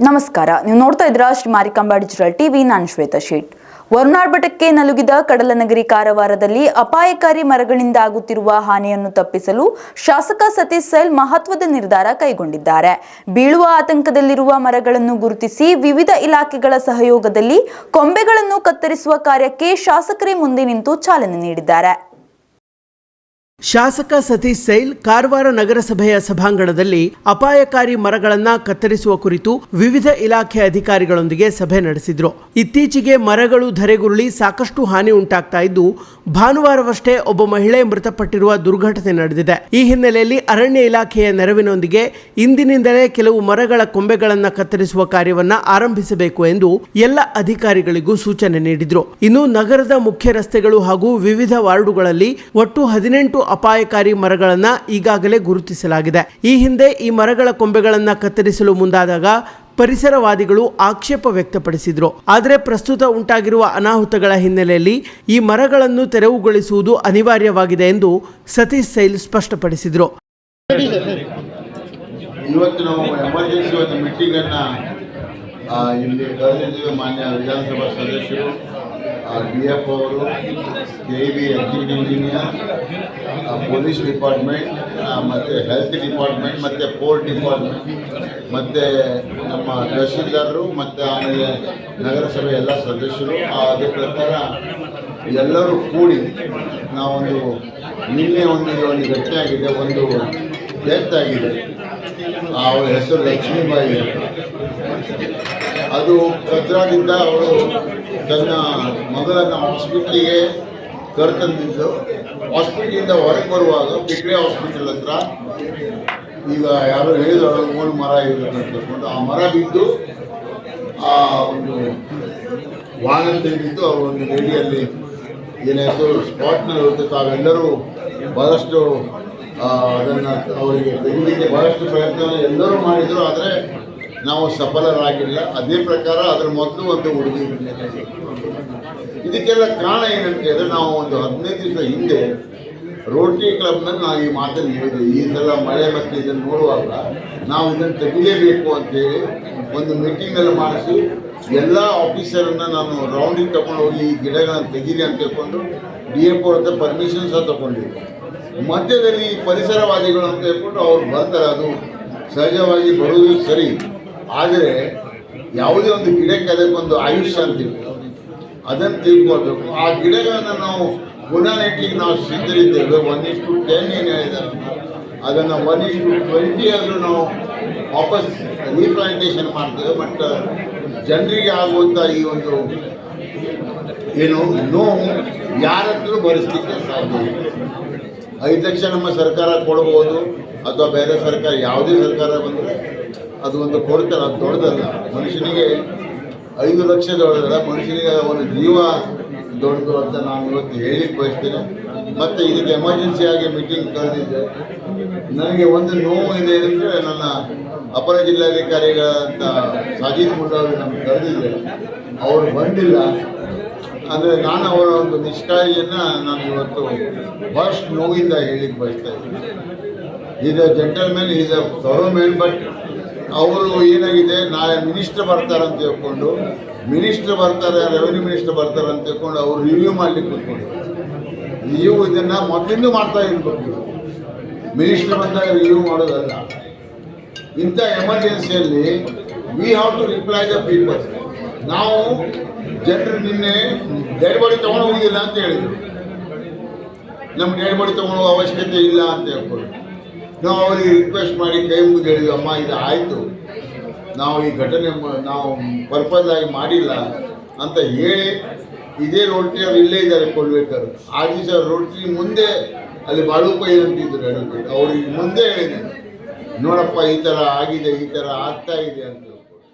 ನಮಸ್ಕಾರ. ನೀವು ನೋಡ್ತಾ ಇದ್ದೀರಾ ಶ್ರೀ ಮಾರಿಕಾಂಬಾ ಡಿಜಿಟಲ್ ಟಿವಿ. ನಾನು ಶ್ವೇತಾ ಶೇಟ್. ವರುಣಾರ್ಭಟಕ್ಕೆ ನಲುಗಿದ ಕಡಲನಗರಿ ಕಾರವಾರದಲ್ಲಿ ಅಪಾಯಕಾರಿ ಮರಗಳಿಂದ ಆಗುತ್ತಿರುವ ಹಾನಿಯನ್ನು ತಪ್ಪಿಸಲು ಶಾಸಕ ಸತೀಶ್ ಸೈಲ್ ಮಹತ್ವದ ನಿರ್ಧಾರ ಕೈಗೊಂಡಿದ್ದಾರೆ. ಬೀಳುವ ಆತಂಕದಲ್ಲಿರುವ ಮರಗಳನ್ನು ಗುರುತಿಸಿ ವಿವಿಧ ಇಲಾಖೆಗಳ ಸಹಯೋಗದಲ್ಲಿ ಕೊಂಬೆಗಳನ್ನು ಕತ್ತರಿಸುವ ಕಾರ್ಯಕ್ಕೆ ಶಾಸಕರೇ ಮುಂದೆ ನಿಂತು ಚಾಲನೆ ನೀಡಿದ್ದಾರೆ. ಶಾಸಕ ಸತೀಶ್ ಸೈಲ್ ಕಾರವಾರ ನಗರಸಭೆಯ ಸಭಾಂಗಣದಲ್ಲಿ ಅಪಾಯಕಾರಿ ಮರಗಳನ್ನ ಕತ್ತರಿಸುವ ಕುರಿತು ವಿವಿಧ ಇಲಾಖೆ ಅಧಿಕಾರಿಗಳೊಂದಿಗೆ ಸಭೆ ನಡೆಸಿದ್ರು. ಇತ್ತೀಚೆಗೆ ಮರಗಳು ಧರೆಗುರುಳಿ ಸಾಕಷ್ಟು ಹಾನಿ ಉಂಟಾಗ್ತಾ ಇದ್ದು, ಭಾನುವಾರವಷ್ಟೇ ಒಬ್ಬ ಮಹಿಳೆ ಮೃತಪಟ್ಟಿರುವ ದುರ್ಘಟನೆ ನಡೆದಿದೆ. ಈ ಹಿನ್ನೆಲೆಯಲ್ಲಿ ಅರಣ್ಯ ಇಲಾಖೆಯ ನೆರವಿನೊಂದಿಗೆ ಇಂದಿನಿಂದಲೇ ಕೆಲವು ಮರಗಳ ಕೊಂಬೆಗಳನ್ನ ಕತ್ತರಿಸುವ ಕಾರ್ಯವನ್ನ ಆರಂಭಿಸಬೇಕು ಎಂದು ಎಲ್ಲ ಅಧಿಕಾರಿಗಳಿಗೂ ಸೂಚನೆ ನೀಡಿದ್ರು. ಇನ್ನು ನಗರದ ಮುಖ್ಯ ರಸ್ತೆಗಳು ಹಾಗೂ ವಿವಿಧ ವಾರ್ಡುಗಳಲ್ಲಿ ಒಟ್ಟು 18 ಅಪಾಯಕಾರಿ ಮರಗಳನ್ನ ಈಗಾಗಲೇ ಗುರುತಿಸಲಾಗಿದೆ. ಈ ಹಿಂದೆ ಈ ಮರಗಳ ಕೊಂಬೆಗಳನ್ನ ಕತ್ತರಿಸಲು ಮುಂದಾದಾಗ ಪರಿಸರವಾದಿಗಳು ಆಕ್ಷೇಪ ವ್ಯಕ್ತಪಡಿಸಿದ್ರು. ಆದರೆ ಪ್ರಸ್ತುತ ಉಂಟಾಗಿರುವ ಅನಾಹುತಗಳ ಹಿನ್ನೆಲೆಯಲ್ಲಿ ಈ ಮರಗಳನ್ನು ತೆರವುಗೊಳಿಸುವುದು ಅನಿವಾರ್ಯವಾಗಿದೆ ಎಂದು ಸತೀಶ್ ಸೈಲ್ ಸ್ಪಷ್ಟಪಡಿಸಿದರು. ಇವತ್ತು ನಾವು ಎಮರ್ಜೆನ್ಸಿ ಒಂದು ಮೀಟಿಂಗ್ ಅನ್ನ ಇಲ್ಲಿ ಕರೆದಿದ್ದೇವೆ. ಮಾನ್ಯ ವಿಧಾನಸಭಾ ಸದಸ್ಯರು, DF ಅವರು, KEB executive engineer, police department, ಮತ್ತು ಹೆಲ್ತ್ ಡಿಪಾರ್ಟ್ಮೆಂಟ್, ಮತ್ತು ಪೋರ್ಟ್ ಡಿಪಾರ್ಟ್ಮೆಂಟ್, ಮತ್ತು ನಮ್ಮ ತಹಸೀಲ್ದಾರರು, ಮತ್ತು ಆಮೇಲೆ ನಗರಸಭೆ ಎಲ್ಲ ಸದಸ್ಯರು. ಅದೇ ಪ್ರಕಾರ ಎಲ್ಲರೂ ಕೂಡಿ ನಾವೊಂದು ನಿನ್ನೆ ಒಂದು ಘಟನೆ ಆಗಿದೆ, ಒಂದು ಡೆತ್ ಆಗಿದೆ. ಅವಳ ಹೆಸರು ಲಕ್ಷ್ಮೀಬಾಯಿ. ಅದು ಕದ್ರಾದಿಂದ ಅವಳು ತನ್ನ ಮಗಳನ್ನು ಹಾಸ್ಪಿಟ್ಲಿಗೆ ಕರೆತಂದಿದ್ದು. ಹಾಸ್ಪಿಟ್ಲಿಂದ ಹೊರಗೆ ಬರುವಾಗ ಬಿಗ್ರೆ ಹಾಸ್ಪಿಟಲ್ ಹತ್ರ ಈಗ ಯಾರೋ ಹೇಳಿದ್ರು ಮೂರು ಮರ ಇರುತ್ತೆ ಅಂತ ಹೇಳ್ಕೊಂಡು ಆ ಮರ ಬಿದ್ದು ಆ ಒಂದು ವಾಹನದಲ್ಲಿ ಬಿದ್ದು ಅವರು ಒಂದು ಲೇಡಿಯಲ್ಲಿ ಏನಾಯಿತು ಸ್ಪಾಟ್ನಲ್ಲಿ ಇರುತ್ತೆ. ತಾವೆಲ್ಲರೂ ಬಹಳಷ್ಟು ಅದನ್ನು ಅವರಿಗೆ ತೆಗಿಲಿಕ್ಕೆ ಬಹಳಷ್ಟು ಪ್ರಯತ್ನವನ್ನು ಎಲ್ಲರೂ ಮಾಡಿದರು, ಆದರೆ ನಾವು ಸಫಲರಾಗಿಲ್ಲ. ಅದೇ ಪ್ರಕಾರ ಅದರ ಮೊದಲು ಒಂದು ಹುಡುಗಿ. ಇದಕ್ಕೆಲ್ಲ ಕಾರಣ ಏನಂತ ಹೇಳಿದ್ರೆ, ನಾವು ಒಂದು 15 ದಿವಸ ಹಿಂದೆ ರೋಟರಿ ಕ್ಲಬ್ನಲ್ಲಿ ನಾವು ಈ ಮಾತನ್ನು ಹೇಳಿದ್ವಿ. ಈ ಸಲ ಮಳೆ ಮತ್ತು ಇದನ್ನು ನೋಡುವಾಗ ನಾವು ಇದನ್ನು ತೆಗಿಲೇಬೇಕು ಅಂತೇಳಿ ಒಂದು ಮೀಟಿಂಗಲ್ಲಿ ಮಾಡಿಸಿ ಎಲ್ಲ ಆಫೀಸರನ್ನು ನಾನು ರೌಂಡಿಗೆ ತಗೊಂಡು ಹೋಗಿ ಈ ಗಿಡಗಳನ್ನು ತೆಗೀರಿ ಅಂತ ಹೇಳ್ಕೊಂಡು DF ಅವ್ರ ಹತ್ರ ಪರ್ಮಿಷನ್ ಸಹ ತಗೊಂಡಿದ್ವಿ. ಮಧ್ಯದಲ್ಲಿ ಪರಿಸರವಾದಿಗಳು ಅಂತ ಹೇಳ್ಕೊಂಡು ಅವ್ರು ಬರ್ತಾರೆ. ಅದು ಸಹಜವಾಗಿ ಬರುವುದು ಸರಿ, ಆದರೆ ಯಾವುದೇ ಒಂದು ಗಿಡಕ್ಕೆ ಅದಕ್ಕೊಂದು ಆಯುಷ್ಯ ಅಂತಿತ್ತು, ಅದನ್ನು ತಿಳ್ಕೊಳ್ಬೇಕು. ಆ ಗಿಡಗಳನ್ನು ನಾವು ಪುನಃ ನೆಟ್ಟಿಗೆ ನಾವು ಸಿದ್ಧರಿದ್ದೇವೆ. 1:10 ಏನು ಹೇಳಿದ್ದಾರೆ, ಅದನ್ನು 1:20 ಆದರೂ ನಾವು ವಾಪಸ್ ರೀಪ್ಲಾಂಟೇಷನ್ ಮಾಡ್ತೇವೆ. ಬಟ್ ಜನರಿಗೆ ಆಗುವಂಥ ಈ ಒಂದು ಏನು ನೋವು ಯಾರತ್ರೂ ಭರಿಸಲಿಕ್ಕೆ ಸಾಧ್ಯ ಇಲ್ಲ. 5 ಲಕ್ಷ ನಮ್ಮ ಸರ್ಕಾರ ಕೊಡ್ಬೋದು, ಅಥವಾ ಬೇರೆ ಸರ್ಕಾರ ಯಾವುದೇ ಸರ್ಕಾರ ಬಂದರೆ ಅದು ಒಂದು ಕೊಡ್ತಾರೆ. ಅದು ದೊಡ್ಡದಲ್ಲ. ಮನುಷ್ಯನಿಗೆ 5 ಲಕ್ಷ ದೊಡ್ಡದಲ್ಲ, ಮನುಷ್ಯನಿಗೆ ಒಂದು ಜೀವ ದೊಡ್ಡದು ಅಂತ ನಾನು ಇವತ್ತು ಹೇಳಿಕ್ಕೆ ಬಯಸ್ತೇನೆ. ಮತ್ತು ಇದಕ್ಕೆ ಎಮರ್ಜೆನ್ಸಿಯಾಗಿ ಮೀಟಿಂಗ್ ಕರೆದಿದ್ದೆ. ನನಗೆ ಒಂದು ನೋವು ಇದೆ ಅಂದರೆ, ನನ್ನ ಅಪರ ಜಿಲ್ಲಾಧಿಕಾರಿಗಳಂತ ಸಾಜಿದ್ ಮುಲ್ಲಾ ಅವರು ನಮ್ಗೆ ಕರೆದಿದ್ದೆ, ಅವರು ಬಂದಿಲ್ಲ. ಅಂದರೆ ನಾನು ಅವರ ಒಂದು ನಿಷ್ಕಾಯಿಯನ್ನು ನಾನು ಇವತ್ತು ಭಾಳಷ್ಟು ನೋವಿಂದ ಹೇಳಿಕ್ಕೆ ಬಯಸ್ತಾ ಇದ್ದೀನಿ. Is a gentlemen, is a thorough man. But ಅವರು ಏನಾಗಿದೆ, ನಾಳೆ ಮಿನಿಸ್ಟರ್ ಬರ್ತಾರೆ ಅಂತ ಹೇಳ್ಕೊಂಡು, ಮಿನಿಸ್ಟರ್ ಬರ್ತಾರೆ, ರೆವೆನ್ಯೂ ಮಿನಿಸ್ಟರ್ ಬರ್ತಾರೆ ಅಂತ ಹೇಳ್ಕೊಂಡು ಅವರು ರಿವ್ಯೂ ಮಾಡಲಿಕ್ಕೆ ಕೂತ್ಕೊಂಡಿದ್ದಾರೆ. ರಿವ್ಯೂ ಇದನ್ನು ಮೊದಲಿಂದ ಮಾಡ್ತಾ ಇರಬೇಕು. ಮಿನಿಸ್ಟರ್ ಬಂದಾಗ ರಿವ್ಯೂ ಮಾಡೋದಲ್ಲ. ಇಂಥ ಎಮರ್ಜೆನ್ಸಿಯಲ್ಲಿ we have to reply the people. ನಾವು ಜನರು ನಿನ್ನೆ ಡೆಡ್ ಬಾಡಿ ತೊಗೊಂಡು ಹೋಗಿಲ್ಲ ಅಂತ ಹೇಳಿದರು. ನಮ್ಗೆ ಡೆಡ್ ಬಾಡಿ ತೊಗೊಂಡು ಅವಶ್ಯಕತೆ ಇಲ್ಲ ಅಂತ ಹೇಳ್ಕೊಂಡು ನಾವು ಅವರಿಗೆ ರಿಕ್ವೆಸ್ಟ್ ಮಾಡಿ ಕೈ ಮುಗಿದು ಹೇಳಿದ್ವಿ, ಅಮ್ಮ ಇದು ಆಯಿತು, ನಾವು ಈ ಘಟನೆ ನಾವು ಪರ್ಪಸ್ ಆಗಿ ಮಾಡಿಲ್ಲ ಅಂತ ಹೇಳಿ. ಇದೇ ರೋಟ್ರಿ ಅವ್ರು ಇಲ್ಲೇ ಇದ್ದಾರೆ ಕೊಡ್ಬೇಕಾದ್ರು. ಆ ದಿವಸ ರೋಟ್ರಿ ಮುಂದೆ ಅಲ್ಲಿ ಬಾಳುಪ ಏನಂತಿದ್ರು ಅಡ್ವೊಕೇಟ್, ಅವ್ರಿಗೆ ಮುಂದೆ ಹೇಳಿದ್ದೀನಿ, ನೋಡಪ್ಪ ಈ ಥರ ಆಗಿದೆ, ಈ ಥರ ಆಗ್ತಾ ಇದೆ ಅಂತ.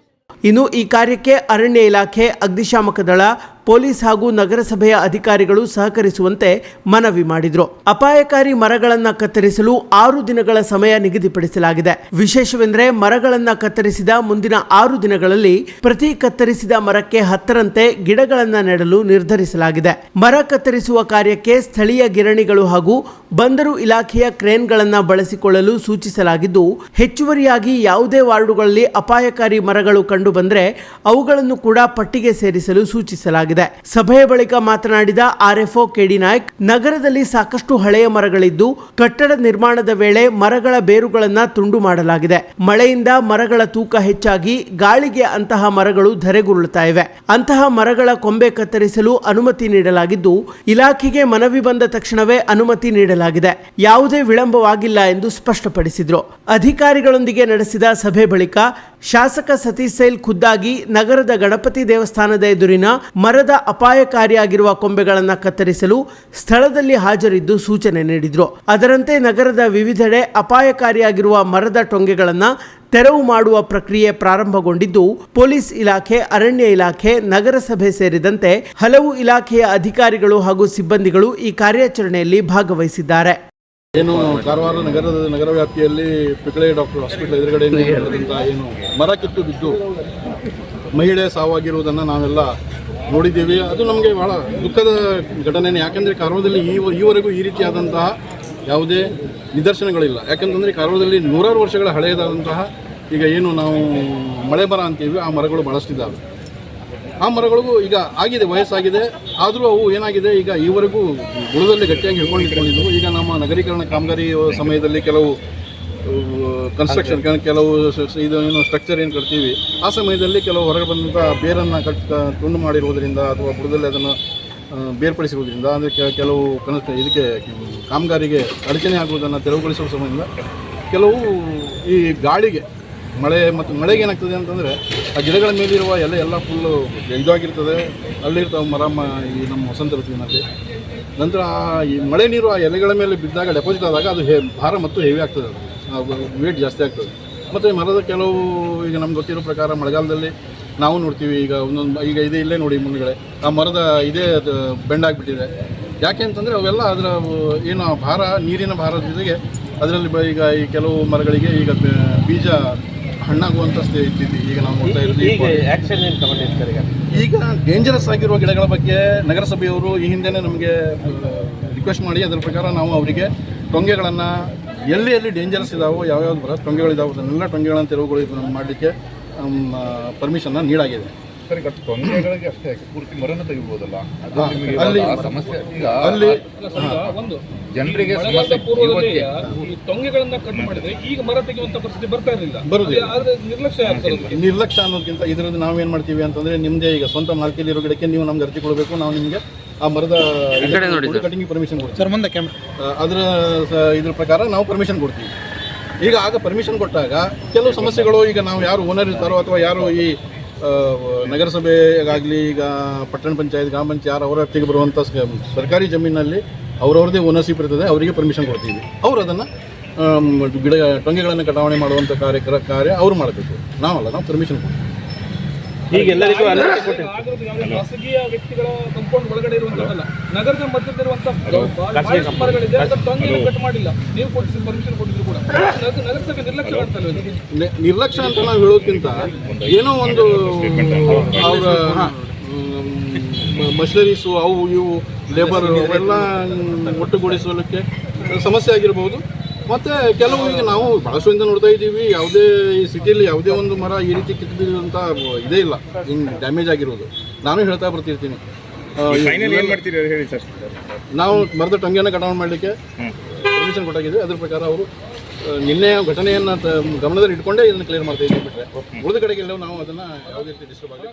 ಇನ್ನು ಈ ಕಾರ್ಯಕ್ಕೆ ಅರಣ್ಯ ಇಲಾಖೆ, ಅಗ್ನಿಶಾಮಕ ದಳ, ಪೊಲೀಸ್ ಹಾಗೂ ನಗರಸಭೆಯ ಅಧಿಕಾರಿಗಳು ಸಹಕರಿಸುವಂತೆ ಮನವಿ ಮಾಡಿದ್ರು. ಅಪಾಯಕಾರಿ ಮರಗಳನ್ನು ಕತ್ತರಿಸಲು 6 ದಿನಗಳ ಸಮಯ ನಿಗದಿಪಡಿಸಲಾಗಿದೆ. ವಿಶೇಷವೆಂದರೆ ಮರಗಳನ್ನು ಕತ್ತರಿಸಿದ ಮುಂದಿನ 6 ದಿನಗಳಲ್ಲಿ ಪ್ರತಿ ಕತ್ತರಿಸಿದ ಮರಕ್ಕೆ 10ರಂತೆ ಗಿಡಗಳನ್ನು ನೆಡಲು ನಿರ್ಧರಿಸಲಾಗಿದೆ. ಮರ ಕತ್ತರಿಸುವ ಕಾರ್ಯಕ್ಕೆ ಸ್ಥಳೀಯ ಗಿರಣಿಗಳು ಹಾಗೂ ಬಂದರು ಇಲಾಖೆಯ ಕ್ರೇನ್ಗಳನ್ನು ಬಳಸಿಕೊಳ್ಳಲು ಸೂಚಿಸಲಾಗಿದ್ದು, ಹೆಚ್ಚುವರಿಯಾಗಿ ಯಾವುದೇ ವಾರ್ಡುಗಳಲ್ಲಿ ಅಪಾಯಕಾರಿ ಮರಗಳು ಕಂಡು ಬಂದರೆ ಅವುಗಳನ್ನು ಕೂಡ ಪಟ್ಟಿಗೆ ಸೇರಿಸಲು ಸೂಚಿಸಲಾಗಿದೆ. ಸಭೆಯ ಬಳಿಕ ಮಾತನಾಡಿದ ಆರ್ಎಫ್ಒ ಕೆಡಿ ನಾಯ್ಕ್, ನಗರದಲ್ಲಿ ಸಾಕಷ್ಟು ಹಳೆಯ ಮರಗಳಿದ್ದು ಕಟ್ಟಡ ನಿರ್ಮಾಣದ ವೇಳೆ ಮರಗಳ ಬೇರುಗಳನ್ನು ತುಂಡು ಮಾಡಲಾಗಿದೆ. ಮಳೆಯಿಂದ ಮರಗಳ ತೂಕ ಹೆಚ್ಚಾಗಿ ಗಾಳಿಗೆ ಅಂತಹ ಮರಗಳು ಧರೆಗುರುಳುತ್ತಾ ಇವೆ. ಅಂತಹ ಮರಗಳ ಕೊಂಬೆ ಕತ್ತರಿಸಲು ಅನುಮತಿ ನೀಡಲಾಗಿದ್ದು, ಇಲಾಖೆಗೆ ಮನವಿ ಬಂದ ತಕ್ಷಣವೇ ಅನುಮತಿ ನೀಡಲಾಗಿದೆ. ಯಾವುದೇ ವಿಳಂಬವಾಗಿಲ್ಲ ಎಂದು ಸ್ಪಷ್ಟಪಡಿಸಿದರು. ಅಧಿಕಾರಿಗಳೊಂದಿಗೆ ನಡೆಸಿದ ಸಭೆ ಬಳಿಕ ಶಾಸಕ ಸತೀಶ್ ಸೈಲ್ ಖುದ್ದಾಗಿ ನಗರದ ಗಣಪತಿ ದೇವಸ್ಥಾನದ ಎದುರಿನ ಮರದ ಅಪಾಯಕಾರಿಯಾಗಿರುವ ಕೊಂಬೆಗಳನ್ನು ಕತ್ತರಿಸಲು ಸ್ಥಳದಲ್ಲಿ ಹಾಜರಿದ್ದು ಸೂಚನೆ ನೀಡಿದರು. ಅದರಂತೆ ನಗರದ ವಿವಿಧೆಡೆ ಅಪಾಯಕಾರಿಯಾಗಿರುವ ಮರದ ಟೊಂಗೆಗಳನ್ನು ತೆರವು ಮಾಡುವ ಪ್ರಕ್ರಿಯೆ ಪ್ರಾರಂಭಗೊಂಡಿದ್ದು, ಪೊಲೀಸ್ ಇಲಾಖೆ, ಅರಣ್ಯ ಇಲಾಖೆ, ನಗರಸಭೆ ಸೇರಿದಂತೆ ಹಲವು ಇಲಾಖೆಯ ಅಧಿಕಾರಿಗಳು ಹಾಗೂ ಸಿಬ್ಬಂದಿಗಳು ಈ ಕಾರ್ಯಾಚರಣೆಯಲ್ಲಿ ಭಾಗವಹಿಸಿದ್ದಾರೆ. ಏನು ಕಾರವಾರ ನಗರ ವ್ಯಾಪ್ತಿಯಲ್ಲಿ ಪಿಕಳೆ ಡಾಕ್ಟರ್ ಹಾಸ್ಪಿಟಲ್ ಎದುರುಗಡೆ ಏನು ಮರ ಕಿತ್ತು ಬಿದ್ದು ಮಹಿಳೆ ಸಾವಾಗಿರುವುದನ್ನು ನಾವೆಲ್ಲ ನೋಡಿದ್ದೀವಿ. ಅದು ನಮಗೆ ಬಹಳ ದುಃಖದ ಘಟನೆ. ಯಾಕೆಂದರೆ ಕಾರವಾರದಲ್ಲಿ ಈವರೆಗೂ ಈ ರೀತಿಯಾದಂತಹ ಯಾವುದೇ ನಿದರ್ಶನಗಳಿಲ್ಲ. ಯಾಕೆಂತಂದರೆ ಕಾರವಾರದಲ್ಲಿ 100 ವರ್ಷಗಳ ಹಳೆಯದಾದಂತಹ ಈಗ ಏನು ನಾವು ಮಳೆ ಮರ ಅಂತೀವಿ, ಆ ಮರಗಳು ಭಾಳಷ್ಟಿದ್ದಾವೆ. ಆ ಮರಗಳಿಗೂ ಈಗ ಆಗಿದೆ, ವಯಸ್ಸಾಗಿದೆ. ಆದರೂ ಅವು ಏನಾಗಿದೆ, ಈಗ ಈವರೆಗೂ ಬುಡದಲ್ಲಿ ಗಟ್ಟಿಯಾಗಿ ಹಿಡ್ಕೊಂಡಿದ್ವು. ಈಗ ನಮ್ಮ ನಗರೀಕರಣ ಕಾಮಗಾರಿ ಸಮಯದಲ್ಲಿ ಕೆಲವು ಕನ್ಸ್ಟ್ರಕ್ಷನ್, ಕೆಲವು ಇದು ಏನು ಸ್ಟ್ರಕ್ಚರ್ ಏನು ಕಟ್ತೀವಿ, ಆ ಸಮಯದಲ್ಲಿ ಕೆಲವು ಹೊರಗೆ ಬಂದಂಥ ಬೇರನ್ನು ತುಂಡು ಮಾಡಿರುವುದರಿಂದ ಅಥವಾ ಬುಡದಲ್ಲಿ ಅದನ್ನು ಬೇರ್ಪಡಿಸಿರುವುದರಿಂದ, ಅಂದರೆ ಕೆಲವು ಇದಕ್ಕೆ ಕಾಮಗಾರಿಗೆ ಅಡಚಣೆ ಆಗುವುದನ್ನು ತೆರವುಗೊಳಿಸುವ ಸಮಯದಿಂದ ಕೆಲವು ಈ ಗಾಳಿಗೆ, ಮಳೆಗೆ ಏನಾಗ್ತದೆ ಅಂತಂದರೆ ಆ ಗಿಡಗಳ ಮೇಲಿರುವ ಎಲ್ಲ ಫುಲ್ಲು ಇದಾಗಿರ್ತದೆ. ಅಲ್ಲಿರ್ತಾವೆ ಮರ ಈ ನಮ್ಮ ವಸಂತ ಋತುವಿನಲ್ಲಿ. ನಂತರ ಈ ಮಳೆ ನೀರು ಆ ಎಲೆಗಳ ಮೇಲೆ ಬಿದ್ದಾಗ ಡೆಪಾಸಿಟ್ ಆದಾಗ ಅದು ಭಾರ ಮತ್ತು ಹೆವಿ ಆಗ್ತದೆ, ಅದು ವೇಟ್ ಜಾಸ್ತಿ ಆಗ್ತದೆ. ಮತ್ತು ಮರದ ಕೆಲವು ಈಗ ನಮ್ಗೆ ಗೊತ್ತಿರೋ ಪ್ರಕಾರ ಮಳೆಗಾಲದಲ್ಲಿ ನಾವು ನೋಡ್ತೀವಿ, ಈಗ ಇಲ್ಲೇ ನೋಡಿ ಮುಂದ್ಗಡೆ ಆ ಮರದ ಅದು ಬೆಂಡಾಗಿಬಿಟ್ಟಿದೆ. ಯಾಕೆ ಅಂತಂದರೆ ಅವೆಲ್ಲ ಅದರ ಏನು ಭಾರ, ನೀರಿನ ಭಾರದ ಜೊತೆಗೆ ಅದರಲ್ಲಿ ಈಗ ಈ ಕೆಲವು ಮರಗಳಿಗೆ ಈಗ ಬೀಜ ಹಣ್ಣಾಗುವಂಥ ಸ್ಥಿತಿ ಈಗ ನಾವು ನೋಡ್ತಾ ಇರ್ತೀವಿ. ಈಗ ಡೇಂಜರಸ್ ಆಗಿರುವ ಗಿಡಗಳ ಬಗ್ಗೆ ನಗರಸಭೆಯವರು ಈ ಹಿಂದೆನೇ ನಮಗೆ ರಿಕ್ವೆಸ್ಟ್ ಮಾಡಿ ಅದರ ಪ್ರಕಾರ ನಾವು ಅವರಿಗೆ ಟೊಂಗೆಗಳನ್ನು ಎಲ್ಲಿ ಡೇಂಜರಸ್ ಇದಾವೋ, ಯಾವ್ಯಾವ್ದು ಬರೋ ಟೊಂಗೆಗಳಿದಾವೆ ಅದನ್ನೆಲ್ಲ ಟೊಂಗೆಗಳನ್ನು ತೆರವುಗೊಳಿಸಿ ಮಾಡಲಿಕ್ಕೆ ಪರ್ಮಿಷನ್ನ ನೀಡಾಗಿದೆ. ಸರಿ, ಟೊಂಗೆಗಳಿಗೆ ಅಷ್ಟೇ ಪೂರ್ತಿ ಮರನ ತೆಗಿಬೋದಲ್ಲ? ಅಲ್ಲಿ ಒಂದು ಜನರಿಗೆ ಸಮಸ್ಯೆ ಟೊಂಗೆಗಳನ್ನ ಕಟ್ ಮಾಡಿದ್ರೆ ಈಗ ಮರ ತೆಗೆಯುವಂತ ಪರಿಸ್ಥಿತಿ ಬರ್ತಾ ಇರಲಿಲ್ಲ. ನಿರ್ಲಕ್ಷ್ಯ ಅನ್ನೋದಕ್ಕಿಂತ ಇದರಲ್ಲಿ ನಾವೇನು ಮಾಡ್ತೀವಿ ಅಂತಂದರೆ, ನಿಮ್ಮದೇ ಈಗ ಸ್ವಂತ ಮಾಲ್ಕಿಯಲ್ಲಿರೋ ಗಿಡಕ್ಕೆ ನೀವು ನಮ್ಗೆ ಅರ್ಜಿ ಕೊಡಬೇಕು, ನಾವು ನಿಮಗೆ ಆ ಮರದ ಕಟಿಂಗ್ ಪರ್ಮಿಷನ್ ಕೊಡ್ತೀವಿ. ಅದರ ಇದ್ರ ಪ್ರಕಾರ ನಾವು ಪರ್ಮಿಷನ್ ಕೊಡ್ತೀವಿ. ಈಗ ಆಗ ಪರ್ಮಿಷನ್ ಕೊಟ್ಟಾಗ ಕೆಲವು ಸಮಸ್ಯೆಗಳು, ಈಗ ನಾವು ಯಾರು ಓನರ್ ಇರ್ತಾರೋ ಅಥವಾ ಯಾರು ಈ ನಗರಸಭೆಗಾಗಲಿ, ಈಗ ಪಟ್ಟಣ ಪಂಚಾಯತ್, ಗ್ರಾಮ ಪಂಚಾಯತ್ ಯಾರು ಅವರ ವ್ಯಾಪ್ತಿಗೆ ಬರುವಂಥ ಸರ್ಕಾರಿ ಜಮೀನಲ್ಲಿ ಅವ್ರವ್ರದ್ದೇ ಓನರ್ಶಿಪ್ ಇರ್ತದೆ, ಅವರಿಗೆ ಪರ್ಮಿಷನ್ ಕೊಡ್ತೀವಿ. ಅವರು ಅದನ್ನು ಟೊಂಗೆಗಳನ್ನು ಕಟಾವಣೆ ಮಾಡುವಂಥ ಕಾರ್ಯ ಅವರು ಮಾಡಬೇಕು, ನಾವಲ್ಲ, ನಾವು ಪರ್ಮಿಷನ್ ಕೊಡ್ತೀವಿ. ಈಗೆಲ್ಲರಿಗೂ ಖಾಸಗಿಯ ವ್ಯಕ್ತಿಗಳ ಕಂಪೌಂಡ್ ಒಳಗಡೆ ಇರುವಂತದ್ದಲ್ಲ, ನಗರದ ಮಧ್ಯದಲ್ಲಿರುವಂತಹ ಮರಗಳಿದೆ, ಟೊಂಗೆಯನ್ನು ಕಟ್ ಮಾಡಿಲ್ಲ. ನೀವು ಕೊಟ್ಟು ಪರ್ಮಿಷನ್ ಕೊಟ್ಟಿದ್ರು ಕೂಡ ನಗರಸಭೆ ನಿರ್ಲಕ್ಷ್ಯ ಮಾಡ್ತಾರೆ. ನಿರ್ಲಕ್ಷ್ಯ ಅಂತ ನಾವು ಹೇಳೋದಕ್ಕಿಂತ ಏನೋ ಒಂದು ಅವರ ಮಷನರೀಸು, ಅವು ಇವು ಲೇಬರ್ ಅವೆಲ್ಲ ಒಟ್ಟುಗೂಡಿಸಲಿಕ್ಕೆ ಸಮಸ್ಯೆ ಆಗಿರ್ಬೋದು. ಮತ್ತು ಕೆಲವು ಈಗ ನಾವು ಬಳಸುವಂತ ನೋಡ್ತಾ ಇದ್ದೀವಿ, ಯಾವುದೇ ಈ ಸಿಟಿಯಲ್ಲಿ ಯಾವುದೇ ಒಂದು ಮರ ಈ ರೀತಿ ಕಿತ್ತಿದಂಥ ಇದೇ ಇಲ್ಲ, ಹಿಂಗೆ ಡ್ಯಾಮೇಜ್ ಆಗಿರೋದು. ನಾನು ಹೇಳ್ತಾ ಬರ್ತಿರ್ತೀನಿ, ನಾವು ಮರದ ಟೊಂಗೆಯನ್ನು ಕಟಾವು ಮಾಡಲಿಕ್ಕೆ ಪರ್ಮಿಷನ್ ಕೊಟ್ಟಾಗಿದ್ವಿ. ಅದ್ರ ಪ್ರಕಾರ ಅವರು ನಿನ್ನೆ ಘಟನೆಯನ್ನು ಗಮನದಲ್ಲಿ ಇಟ್ಕೊಂಡೇ ಇದನ್ನು ಕ್ಲಿಯರ್ ಮಾಡ್ತಾ ಇದ್ದೀವಿ. ಬಿಟ್ಟರೆ ಉಳಿದ ಕಡೆಗೆಲ್ಲವೂ ನಾವು ಅದನ್ನು ಯಾವುದೇ ರೀತಿ ಡಿಸ್ಟರ್ಬ್ ಆಗಲಿ